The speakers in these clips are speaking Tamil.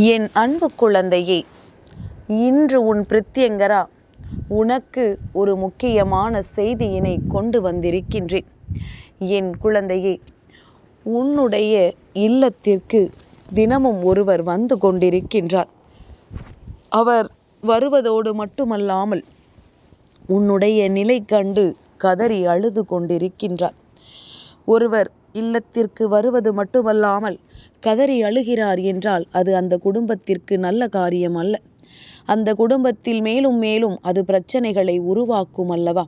என் அன்பு குழந்தையே, இன்று உன் பிரித்யங்கரா உனக்கு ஒரு முக்கியமான செய்தியினை கொண்டு வந்திருக்கின்றேன். என் குழந்தையே, உன்னுடைய இல்லத்திற்கு தினமும் ஒருவர் வந்து கொண்டிருக்கின்றார். அவர் வருவதோடு மட்டுமல்லாமல் உன்னுடைய நிலை கண்டு கதறி அழுது கொண்டிருக்கின்றார். ஒருவர் இல்லத்திற்கு வருவது மட்டுமல்லாமல் கதறி அழுகிறார் என்றால் அது அந்த குடும்பத்திற்கு நல்ல காரியம் அல்ல. அந்த குடும்பத்தில் மேலும் மேலும் அது பிரச்சனைகளை உருவாக்கும் அல்லவா?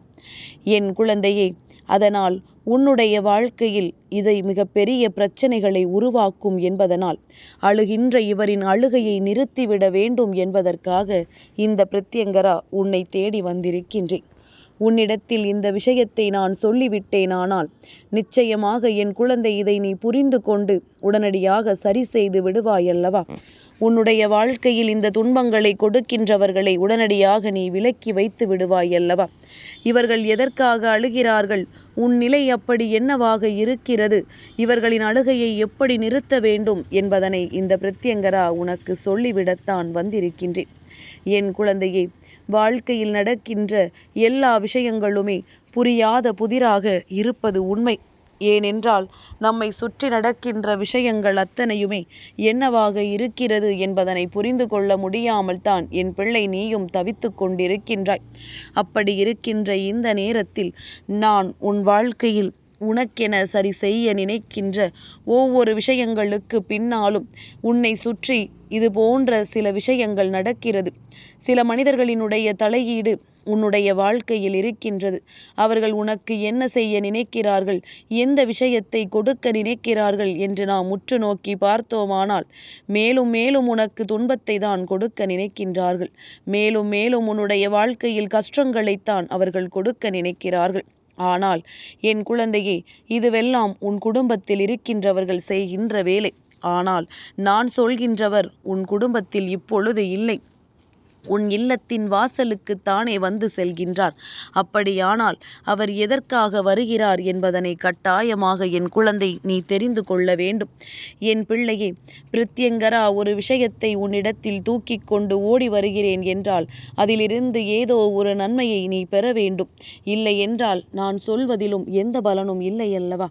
என் குழந்தையே, அதனால் உன்னுடைய வாழ்க்கையில் இதை மிகப்பெரிய பிரச்சனைகளை உருவாக்கும் என்பதனால் அழுகின்ற இவரின் அழுகையை நிறுத்திவிட வேண்டும் என்பதற்காக இந்த பிரித்யங்கரா உன்னை தேடி வந்திருக்கின்றேன். உன்னிடத்தில் இந்த விஷயத்தை நான் சொல்லிவிட்டேனானால் நிச்சயமாக என் குழந்தை இதை நீ புரிந்து கொண்டு உடனடியாக சரி செய்து விடுவாயல்லவா? உன்னுடைய வாழ்க்கையில் இந்த துன்பங்களை கொடுக்கின்றவர்களை உடனடியாக நீ விலக்கி வைத்து விடுவாயல்லவா? இவர்கள் எதற்காக அழுகிறார்கள்? உன் நிலை அப்படி என்னவாக இருக்கிறது? இவர்களின் அழுகையை எப்படி நிறுத்த வேண்டும் என்பதனை இந்த பிரித்யங்கரா உனக்கு சொல்லிவிடத்தான் வந்திருக்கின்றேன். என் குழந்தையே, வாழ்க்கையில் நடக்கின்ற எல்லா விஷயங்களுமே புரியாத புதிராக இருப்பது உண்மை. ஏனென்றால் நம்மை சுற்றி நடக்கின்ற விஷயங்கள் அத்தனையுமே என்னவாக இருக்கிறது என்பதனை புரிந்து கொள்ள முடியாமல் தான் என் பிள்ளை நீயும் தவித்து கொண்டிருக்கின்றாய். அப்படி இருக்கின்ற இந்த நேரத்தில் நான் உன் வாழ்க்கையில் உனக்கென சரி செய்ய நினைக்கின்ற ஒவ்வொரு விஷயங்களுக்கு பின்னாலும் உன்னை சுற்றி இது போன்ற சில விஷயங்கள் நடக்கிறது. சில மனிதர்களினுடைய தலையீடு உன்னுடைய வாழ்க்கையில் இருக்கின்றது. அவர்கள் உனக்கு என்ன செய்ய நினைக்கிறார்கள், எந்த விஷயத்தை கொடுக்க நினைக்கிறார்கள் என்று நாம் உற்று நோக்கி பார்த்தோமானால் மேலும் மேலும் உனக்கு துன்பத்தை தான் கொடுக்க நினைக்கின்றார்கள். மேலும் மேலும் உன்னுடைய வாழ்க்கையில் கஷ்டங்களைத்தான் அவர்கள் கொடுக்க நினைக்கிறார்கள். ஆனால் என் குழந்தையே, இதுவெல்லாம் உன் குடும்பத்தில் இருக்கின்றவர்கள் செய்கின்ற வேலை. ஆனால் நான் சொல்கின்றவர் உன் குடும்பத்தில் இப்பொழுது இல்லை. உன் இல்லத்தின் வாசலுக்கு தானே வந்து செல்கின்றார். அப்படியானால் அவர் எதற்காக வருகிறார் என்பதனை கட்டாயமாக என் குழந்தை நீ தெரிந்து கொள்ள வேண்டும். என் பிள்ளையே, பிரித்யங்கரா ஒரு விஷயத்தை உன்னிடத்தில் தூக்கி கொண்டு ஓடி வருகிறேன் என்றால் அதிலிருந்து ஏதோ ஒரு நன்மையை நீ பெற வேண்டும். இல்லை என்றால் நான் சொல்வதிலும் எந்த பலனும் இல்லை அல்லவா?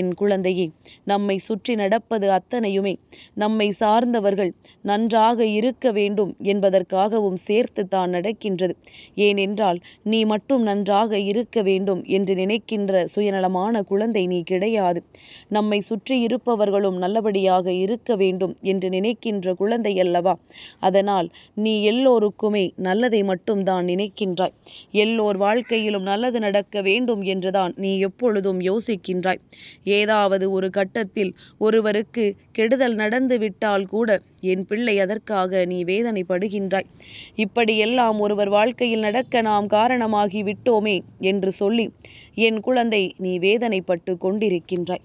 என் குழந்தையே, நம்மை சுற்றி நடப்பது அத்தனையுமே நம்மை சார்ந்தவர்கள் நன்றாக இருக்க வேண்டும் என்பதற்காக சேர்த்து தான் நடக்கின்றது. ஏனென்றால் நீ மட்டும் நன்றாக இருக்க வேண்டும் என்று நினைக்கின்ற சுயநலமான குழந்தை நீ கிடையாது. நம்மை சுற்றி இருப்பவர்களும் நல்லபடியாக இருக்க வேண்டும் என்று நினைக்கின்ற குழந்தை அல்லவா? அதனால் நீ எல்லோருக்குமே நல்லதை மட்டும் தான் நினைக்கின்றாய். எல்லோர் வாழ்க்கையிலும் நல்லது நடக்க வேண்டும் என்றுதான் நீ எப்பொழுதும் யோசிக்கின்றாய். ஏதாவது ஒரு கட்டத்தில் ஒருவருக்கு கெடுதல் நடந்து விட்டால் கூட என் பிள்ளை அதற்காக நீ வேதனைப்படுகின்றாய். இப்படியெல்லாம் ஒருவர் வாழ்க்கையில் நடக்க நாம் காரணமாகி விட்டோமே என்று சொல்லி என் குழந்தை நீ வேதனைப்பட்டு கொண்டிருக்கின்றாய்.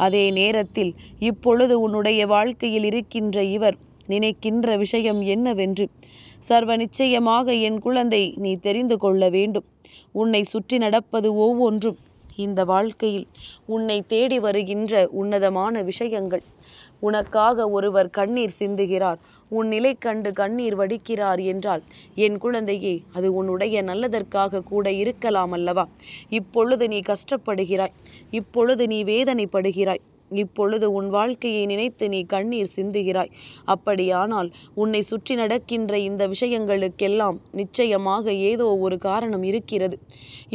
அதே நேரத்தில் இப்பொழுது உன்னுடைய வாழ்க்கையில் இருக்கின்ற இவர் நினைக்கின்ற விஷயம் என்னவென்று சர்வ நிச்சயமாக என் குழந்தை நீ தெரிந்து கொள்ள வேண்டும். உன்னை சுற்றி நடப்பது ஒவ்வொன்றும் இந்த வாழ்க்கையில் உன்னை தேடி வருகின்ற உன்னதமான விஷயங்கள். உனக்காக ஒருவர் கண்ணீர் சிந்துகிறார், உன் நிலை கண்டு கண்ணீர் வடிக்கிறார் என்றால் என் குழந்தையே, அது உன்னுடைய நல்லதற்காக கூட இருக்கலாம் அல்லவா? இப்பொழுது நீ கஷ்டப்படுகிறாய், இப்பொழுது நீ வேதனைப்படுகிறாய், இப்பொழுது உன் வாழ்க்கையை நினைத்து நீ கண்ணீர் சிந்துகிறாய். அப்படியானால் உன்னை சுற்றி நடக்கின்ற இந்த விஷயங்களுக்கெல்லாம் நிச்சயமாக ஏதோ ஒரு காரணம் இருக்கிறது.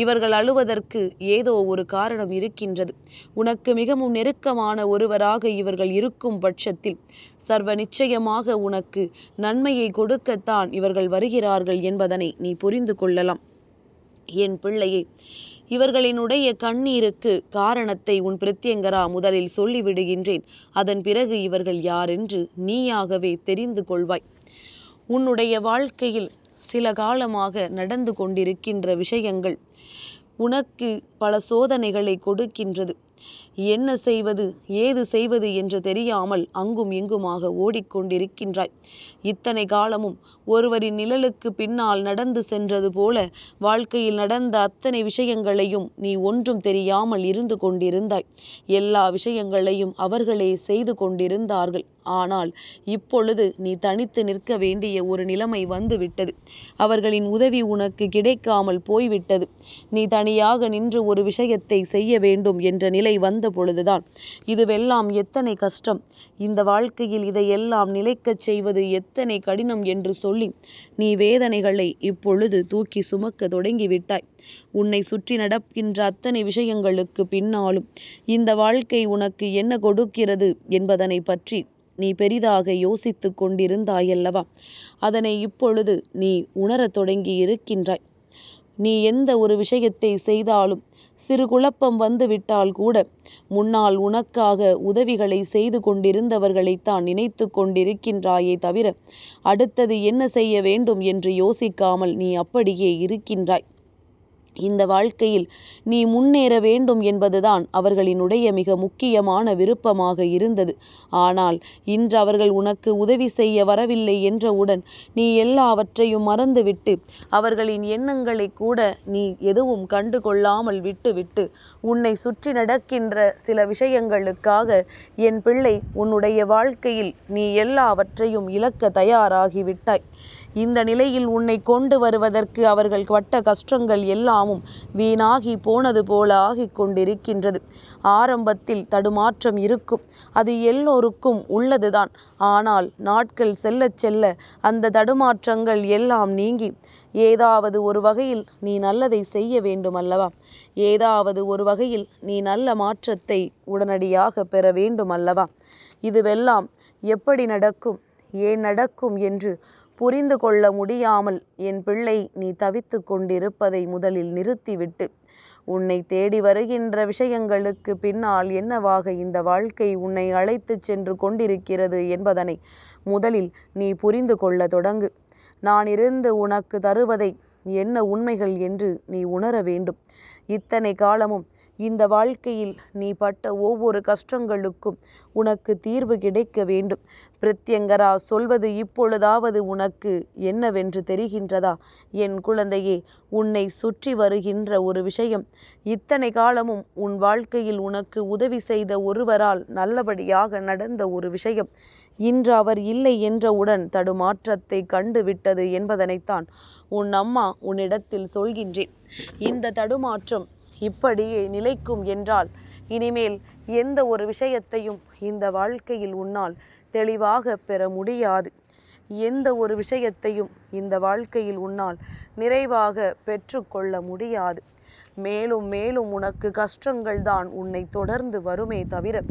இவர்கள் அழுவதற்கு ஏதோ ஒரு காரணம் இருக்கின்றது. உனக்கு மிகவும் நெருக்கமான ஒருவராக இவர்கள் இருக்கும் பட்சத்தில் சர்வ நிச்சயமாக உனக்கு நன்மையை கொடுக்கத்தான் இவர்கள் வருகிறார்கள் என்பதனை நீ புரிந்து கொள்ளலாம். என் பிள்ளையே, இவர்களினுடைய கண்ணீருக்கு காரணத்தை உன் பிரித்யங்கரா முதலில் சொல்லிவிடுகின்றேன். அதன் பிறகு இவர்கள் யாரென்று நீயாகவே தெரிந்து கொள்வாய். உன்னுடைய வாழ்க்கையில் சில காலமாக நடந்து கொண்டிருக்கின்ற விஷயங்கள் உனக்கு பல சோதனைகளை கொடுக்கின்றது. என்ன செய்வது ஏது செய்வது என்று தெரியாமல் அங்கும் இங்குமாக ஓடிக்கொண்டிருக்கின்றாய். இத்தனை காலமும் ஒருவரின் நிழலுக்கு பின்னால் நடந்து சென்றது போல வாழ்க்கையில் நடந்த அத்தனை விஷயங்களையும் நீ ஒன்றும் தெரியாமல் இருந்து கொண்டிருந்தாய். எல்லா விஷயங்களையும் அவர்களே செய்து கொண்டிருந்தார்கள். ஆனால் இப்பொழுது நீ தனித்து நிற்க வேண்டிய ஒரு நிலைமை வந்துவிட்டது. அவர்களின் உதவி உனக்கு கிடைக்காமல் போய்விட்டது. நீ தனியாக நின்று ஒரு விஷயத்தை செய்ய வேண்டும் என்ற நிலை வந்த பொழுதுதான் இதுவெல்லாம் எத்தனை கஷ்டம், இந்த வாழ்க்கையில் இதையெல்லாம் நிலைக்கச் செய்வது எத்தனை கடினம் என்று சொல்லி நீ வேதனைகளை இப்பொழுது தூக்கி சுமக்க தொடங்கிவிட்டாய். உன்னை சுற்றி நடக்கின்ற அத்தனை விஷயங்களுக்கு பின்னாலும் இந்த வாழ்க்கை உனக்கு என்ன கொடுக்கிறது என்பதனை பற்றி நீ பெரிதாக யோசித்து கொண்டிருந்தாயல்லவா? அதனை இப்பொழுது நீ உணரத் தொடங்கி இருக்கின்றாய். நீ எந்த ஒரு விஷயத்தை செய்தாலும் சிறு குழப்பம் வந்துவிட்டால் கூட முன்னால் உனக்காக உதவிகளை செய்து கொண்டிருந்தவர்களைத்தான் நினைத்து கொண்டிருக்கின்றாயே தவிர அடுத்தது என்ன செய்ய வேண்டும் என்று யோசிக்காமல் நீ அப்படியே இருக்கின்றாய். இந்த வாழ்க்கையில் நீ முன்னேற வேண்டும் என்பதுதான் அவர்களினுடைய மிக முக்கியமான விருப்பமாக இருந்தது. ஆனால் இன்று அவர்கள் உனக்கு உதவி செய்ய வரவில்லை என்றவுடன் நீ எல்லாவற்றையும் மறந்துவிட்டு அவர்களின் எண்ணங்களை கூட நீ எதுவும் கண்டு கொள்ளாமல் விட்டுவிட்டு உன்னை சுற்றி நடக்கின்ற சில விஷயங்களுக்காக என் பிள்ளை உன்னுடைய வாழ்க்கையில் நீ எல்லாவற்றையும் இழக்க தயாராகிவிட்டாய். இந்த நிலையில் உன்னை கொண்டு வருவதற்கு அவர்கள் பட்ட கஷ்டங்கள் எல்லாமும் வீணாகி போனது போல ஆகிக் கொண்டிருக்கின்றது. ஆரம்பத்தில் தடுமாற்றம் இருக்கும், அது எல்லோருக்கும் உள்ளதுதான். ஆனால் நாட்கள் செல்ல செல்ல அந்த தடுமாற்றங்கள் எல்லாம் நீங்கி ஏதாவது ஒரு வகையில் நீ நல்லதை செய்ய வேண்டும் அல்லவா? ஏதாவது ஒரு வகையில் நீ நல்ல மாற்றத்தை உடனடியாக பெற வேண்டும் அல்லவா? இதுவெல்லாம் எப்படி நடக்கும், ஏன் நடக்கும் என்று புரிந்து கொள்ள முடியாமல் என் பிள்ளை நீ தவித்து கொண்டிருப்பதை முதலில் நிறுத்திவிட்டு உன்னை தேடி வருகின்ற விஷயங்களுக்கு பின்னால் என்னவாக இந்த வாழ்க்கை உன்னை அழைத்து சென்று கொண்டிருக்கிறது என்பதனை முதலில் நீ புரிந்து கொள்ள தொடங்கு. நான் இருந்து உனக்கு தருவதை என்ன உண்மைகள் என்று நீ உணர வேண்டும். இத்தனை காலமும் இந்த வாழ்க்கையில் நீ பட்ட ஒவ்வொரு கஷ்டங்களுக்கும் உனக்கு தீர்வு கிடைக்க வேண்டும். பிரத்யங்கரா சொல்வது இப்பொழுதாவது உனக்கு என்னவென்று தெரிகின்றதா? என் குழந்தையே, உன்னை சுற்றி வருகின்ற ஒரு விஷயம், இத்தனை காலமும் உன் வாழ்க்கையில் உனக்கு உதவி செய்த ஒருவரால் நல்லபடியாக நடந்த ஒரு விஷயம் இன்று அவர் இல்லை என்றவுடன் தடுமாற்றத்தை கண்டுவிட்டது என்பதனைத்தான் உன் அம்மா உன்னிடத்தில் சொல்கின்றேன். இந்த தடுமாற்றம் இப்படியே நிலைக்கும் என்றால் இனிமேல் எந்த ஒரு விஷயத்தையும் இந்த வாழ்க்கையில் உன்னால் தெளிவாக பெற முடியாது. எந்த ஒரு விஷயத்தையும் இந்த வாழ்க்கையில் உன்னால் நிறைவாக பெற்றுக்கொள்ள முடியாது. மேலும் மேலும் உனக்கு கஷ்டங்கள் தான் உன்னை தொடர்ந்து வருமே தவிர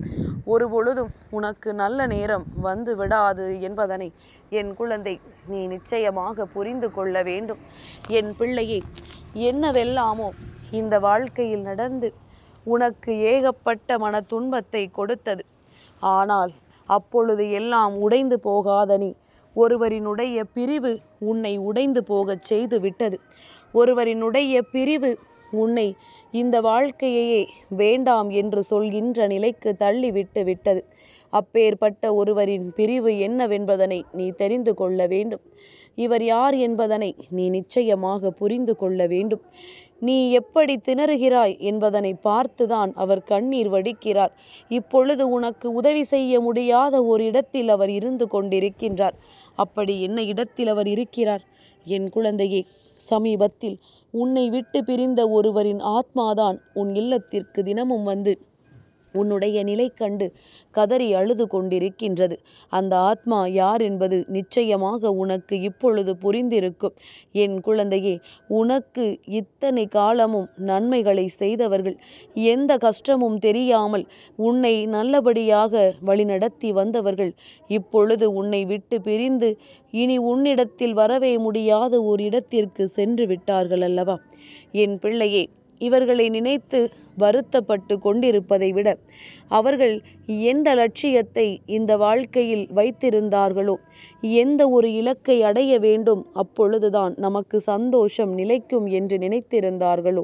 ஒரு பொழுதும் உனக்கு நல்ல நேரம் வந்து விடாது என்பதனை என் குழந்தை நீ நிச்சயமாக புரிந்து கொள்ள வேண்டும். என் பிள்ளையே, என்னவெல்லாமோ இந்த வாழ்க்கையில் நடந்து உனக்கு ஏகப்பட்ட மன துன்பத்தை கொடுத்தது. ஆனால் அப்பொழுது எல்லாம் உடைந்து போகாத நீ ஒருவரினுடைய பிரிவு உன்னை உடைந்து போகச் செய்து விட்டது. ஒருவரினுடைய பிரிவு உன்னை இந்த வாழ்க்கையையே வேண்டாம் என்று சொல்கின்ற நிலைக்கு தள்ளிவிட்டு விட்டது. அப்பேற்பட்ட ஒருவரின் பிரிவு என்னவென்பதனை நீ தெரிந்து கொள்ள வேண்டும். இவர் யார் என்பதனை நீ நிச்சயமாக புரிந்து கொள்ள வேண்டும். நீ எப்படி திணறுகிறாய் என்பதனை பார்த்துதான் அவர் கண்ணீர் வடிக்கிறார். இப்பொழுது உனக்கு உதவி செய்ய முடியாத ஒரு இடத்தில் அவர் இருந்து கொண்டிருக்கின்றார். அப்படி என்ன இடத்தில் அவர் இருக்கிறார்? என் குழந்தையே, சமீபத்தில் உன்னை விட்டு பிரிந்த ஒருவரின் ஆத்மாதான் உன் இல்லத்திற்கு தினமும் வந்து உன்னுடைய நிலை கண்டு கதறி அழுது கொண்டிருக்கின்றது. அந்த ஆத்மா யார் என்பது நிச்சயமாக உனக்கு இப்பொழுது புரிந்திருக்கும். என் குழந்தையே, உனக்கு இத்தனை காலமும் நன்மைகளை செய்தவர்கள், எந்த கஷ்டமும் தெரியாமல் உன்னை நல்லபடியாக வழிநடத்தி வந்தவர்கள் இப்பொழுது உன்னை விட்டு பிரிந்து இனி உன்னிடத்தில் வரவே முடியாத ஒரு இடத்திற்கு சென்று விட்டார்கள் அல்லவா? என் பிள்ளையே, இவர்களை நினைத்து வருத்தப்பட்டு கொண்டிருப்பதை விட அவர்கள் எந்த லட்சியத்தை இந்த வாழ்க்கையில் வைத்திருந்தார்களோ, எந்த ஒரு இலக்கை அடைய வேண்டும், அப்பொழுதுதான் நமக்கு சந்தோஷம் நிலைக்கும் என்று நினைத்திருந்தார்களோ,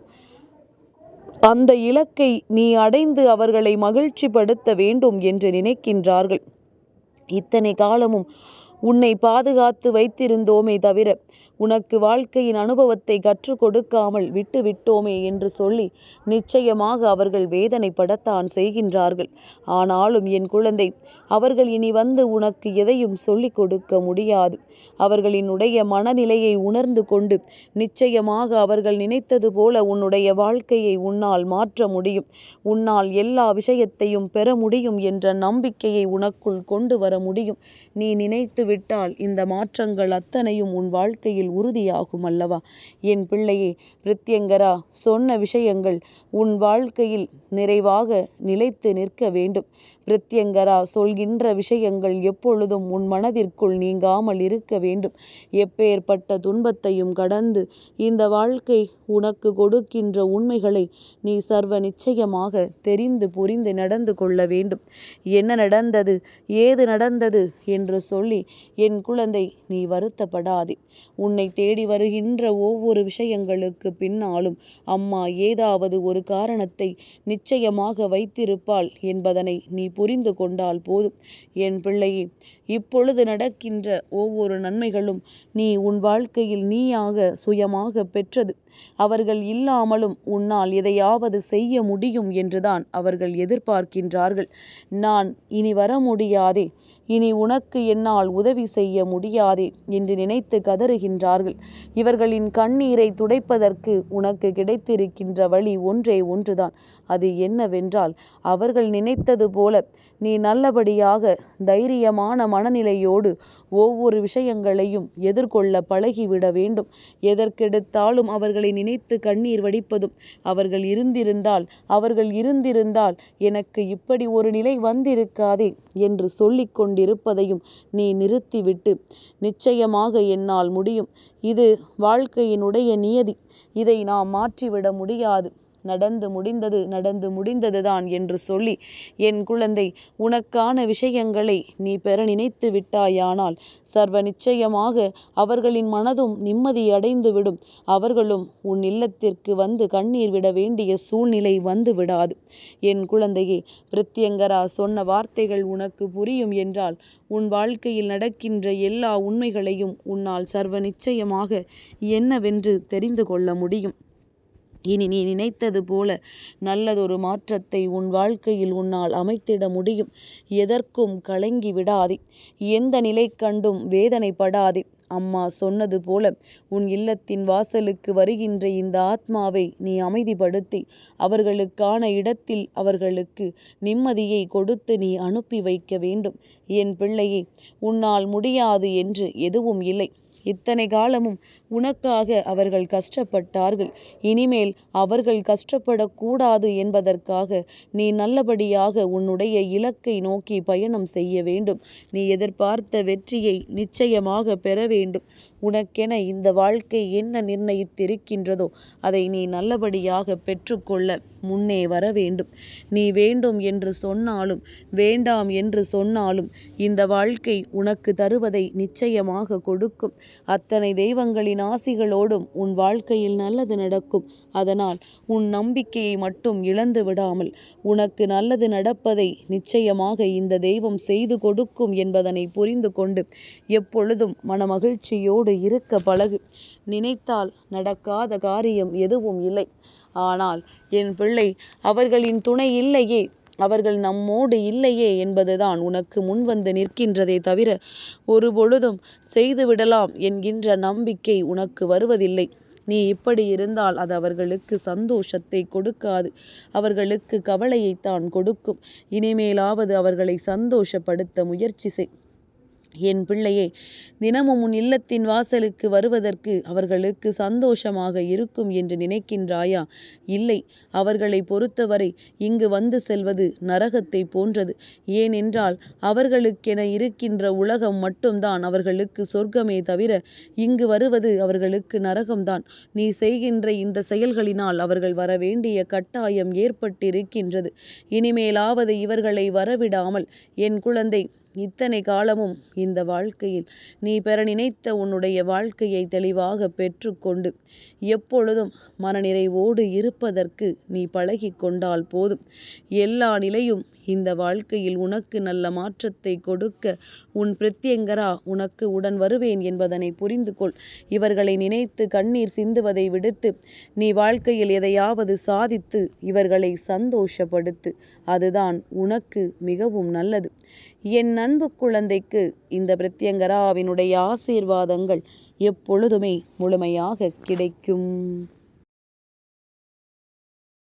அந்த இலக்கை நீ அடைந்து அவர்களை மகிழ்ச்சிப்படுத்த வேண்டும் என்று நினைக்கின்றார்கள். இத்தனை காலமும் உன்னை பாதுகாத்து வைத்திருந்தோமே தவிர உனக்கு வாழ்க்கையின் அனுபவத்தை கற்றுக் கொடுக்காமல் விட்டு விட்டோமே என்று சொல்லி நிச்சயமாக அவர்கள் வேதனைப்படத்தான் செய்கின்றார்கள். ஆனாலும் என் குழந்தை, அவர்கள் இனி வந்து உனக்கு எதையும் சொல்லிக் கொடுக்க முடியாது. அவர்களினுடைய மனநிலையை உணர்ந்து கொண்டு நிச்சயமாக அவர்கள் நினைத்தது போல உன்னுடைய வாழ்க்கையை உன்னால் மாற்ற முடியும், உன்னால் எல்லா விஷயத்தையும் பெற முடியும் என்ற நம்பிக்கையை உனக்குள் கொண்டு வர முடியும். நீ நினைத்து விட்டால் இந்த மாற்றங்கள் அத்தனையும் உன் வாழ்க்கையில் உறுதியாகும் அல்லவா? என் பிள்ளையே, பிரித்யங்கரா சொன்ன விஷயங்கள் உன் வாழ்க்கையில் நிறைவாக நிலைத்து நிற்க வேண்டும். பிரித்யங்கரா சொல்கின்ற விஷயங்கள் எப்பொழுதும் உன் மனதிற்குள் நீங்காமல் இருக்க வேண்டும். எப்பேற்பட்ட துன்பத்தையும் கடந்து இந்த வாழ்க்கை உனக்கு கொடுக்கின்ற உண்மைகளை நீ சர்வ நிச்சயமாக தெரிந்து புரிந்து நடந்து கொள்ள வேண்டும். என்ன நடந்தது, ஏது நடந்தது என்று சொல்லி என் குழந்தை நீ வருத்தப்படாதே. உன்னை தேடி வருகின்ற ஒவ்வொரு விஷயங்களுக்கு பின்னாலும் அம்மா ஏதாவது ஒரு காரணத்தை நிச்சயமாக வைத்திருப்பாள் என்பதனை நீ புரிந்து கொண்டால் போதும். என் பிள்ளையே, இப்பொழுது நடக்கின்ற ஒவ்வொரு நன்மைகளும் நீ உன் வாழ்க்கையில் நீயாக சுயமாக பெற்றது. அவர்கள் இல்லாமலும் உன்னால் எதையாவது செய்ய முடியும் என்றுதான் அவர்கள் எதிர்பார்க்கின்றார்கள். நான் இனி வர முடியாதே, இனி உனக்கு என்னால் உதவி செய்ய முடியாதே என்று நினைத்து கதறுகின்றார்கள். இவர்களின் கண்ணீரை துடைப்பதற்கு உனக்கு கிடைத்திருக்கின்ற வழி ஒன்றே ஒன்றுதான். அது என்னவென்றால், அவர்கள் நினைத்தது போல நீ நல்லபடியாக தைரியமான மனநிலையோடு ஒவ்வொரு விஷயங்களையும் எதிர்கொள்ள பழகிவிட வேண்டும். எதற்கெடுத்தாலும் அவர்களை நினைத்து கண்ணீர் வடிப்பதும், அவர்கள் இருந்திருந்தால் எனக்கு இப்படி ஒரு நிலை வந்திருக்காதே என்று சொல்லிக் கொண்டிருப்பதையும் நீ நிறுத்திவிட்டு, நிச்சயமாக என்னால் முடியும், இது வாழ்க்கையினுடைய நியதி, இதை நாம் மாற்றிவிட முடியாது, நடந்து முடிந்ததுதான் என்று சொல்லி என் குழந்தை, உனக்கான விஷயங்களை நீ பெற நினைத்து விட்டாயானால் சர்வ நிச்சயமாக அவர்களின் மனதும் நிம்மதியடைந்துவிடும். அவர்களும் உன் இல்லத்திற்கு வந்து கண்ணீர் விட வேண்டிய சூழ்நிலை வந்து விடாது. என் குழந்தையே, பிரித்யங்கரா சொன்ன வார்த்தைகள் உனக்கு புரியும் என்றால் உன் வாழ்க்கையில் நடக்கின்ற எல்லா உண்மைகளையும் உன்னால் சர்வ நிச்சயமாக என்னவென்று தெரிந்து கொள்ள முடியும். இனி நீ நினைத்தது போல நல்லதொரு மாற்றத்தை உன் வாழ்க்கையில் உன்னால் அமைத்திட முடியும். எதற்கும் கலங்கி விடாதே, எந்த நிலை கண்டும் வேதனைப்படாதே. அம்மா சொன்னது போல உன் இல்லத்தின் வாசலுக்கு வருகின்ற இந்த ஆத்மாவை நீ அமைதிப்படுத்தி அவர்களுக்கான இடத்தில் அவர்களுக்கு நிம்மதியை கொடுத்து நீ அனுப்பி வைக்க வேண்டும். என் பிள்ளையே, உன்னால் முடியாது என்று எதுவும் இல்லை. இத்தனை காலமும் உனக்காக அவர்கள் கஷ்டப்பட்டார்கள். இனிமேல் அவர்கள் கஷ்டப்படக்கூடாது என்பதற்காக நீ நல்லபடியாக உன்னுடைய இலக்கை நோக்கி பயணம் செய்ய வேண்டும். நீ எதிர்பார்த்த வெற்றியை நிச்சயமாக பெற வேண்டும். உனக்கென இந்த வாழ்க்கை என்ன நிர்ணயித்திருக்கின்றதோ அதை நீ நல்லபடியாக பெற்றுக்கொள்ள முன்னே வர வேண்டும். நீ வேண்டும் என்று சொன்னாலும் வேண்டாம் என்று சொன்னாலும் இந்த வாழ்க்கை உனக்கு தருவதை நிச்சயமாக கொடுக்கும். அத்தனை தெய்வங்களின் ஆசிகளோடும் உன் வாழ்க்கையில் நல்லது நடக்கும். அதனால் உன் நம்பிக்கையை மட்டும் இழந்து விடாமல் உனக்கு நல்லது நடப்பதை நிச்சயமாக இந்த தெய்வம் செய்து கொடுக்கும் என்பதனை புரிந்து கொண்டு எப்பொழுதும் மனமகிழ்ச்சியோடு இருக்க பழகு. நினைத்தால் நடக்காத காரியம் எதுவும் இல்லை. ஆனால் என் பிள்ளை, அவர்களின் துணை இல்லையே, அவர்கள் நம்மோடு இல்லையே என்பதுதான் உனக்கு முன்வந்து நிற்கின்றதே தவிர ஒருபொழுதும் செய்துவிடலாம் என்கின்ற நம்பிக்கை உனக்கு வருவதில்லை. நீ இப்படி இருந்தால் அது அவர்களுக்கு சந்தோஷத்தை கொடுக்காது, அவர்களுக்கு கவலையைத்தான் கொடுக்கும். இனிமேலாவது அவர்களை சந்தோஷப்படுத்த முயற்சி செய். என் பிள்ளையே, தினமும் உன் இல்லத்தின் வாசலுக்கு வருவதற்கு அவர்களுக்கு சந்தோஷமாக இருக்கும் என்று நினைக்கின்றாயா? இல்லை, அவர்களை பொறுத்தவரை இங்கு வந்து செல்வது நரகத்தை போன்றது. ஏனென்றால் அவர்களுக்கென இருக்கின்ற உலகம் மட்டும்தான் அவர்களுக்கு சொர்க்கமே தவிர இங்கு வருவது அவர்களுக்கு நரகம்தான். நீ செய்கின்ற இந்த செயல்களினால் அவர்கள் வர வேண்டிய கட்டாயம் ஏற்பட்டிருக்கின்றது. இனிமேலாவது இவர்களை வரவிடாமல் என் குழந்தை இத்தனை காலமும் இந்த வாழ்க்கையில் நீ பெற நினைத்த உன்னுடைய வாழ்க்கையை தெளிவாக பெற்றுக்கொண்டு எப்பொழுதும் மனநிறைவோடு இருப்பதற்கு நீ பழகி கொண்டால் போதும். எல்லா நிலையும் இந்த வாழ்க்கையில் உனக்கு நல்ல மாற்றத்தை கொடுக்க உன் பிரத்யங்கரா உனக்கு உடன் வருவேன் என்பதனை புரிந்து கொள். இவர்களை நினைத்து கண்ணீர் சிந்துவதை விடுத்து நீ வாழ்க்கையில் எதையாவது சாதித்து இவர்களை சந்தோஷப்படுத்து. அதுதான் உனக்கு மிகவும் நல்லது. என் அன்பு குழந்தைக்கு இந்த பிரத்யங்கராவினுடைய ஆசீர்வாதங்கள் எப்பொழுதுமே முழுமையாக கிடைக்கும்.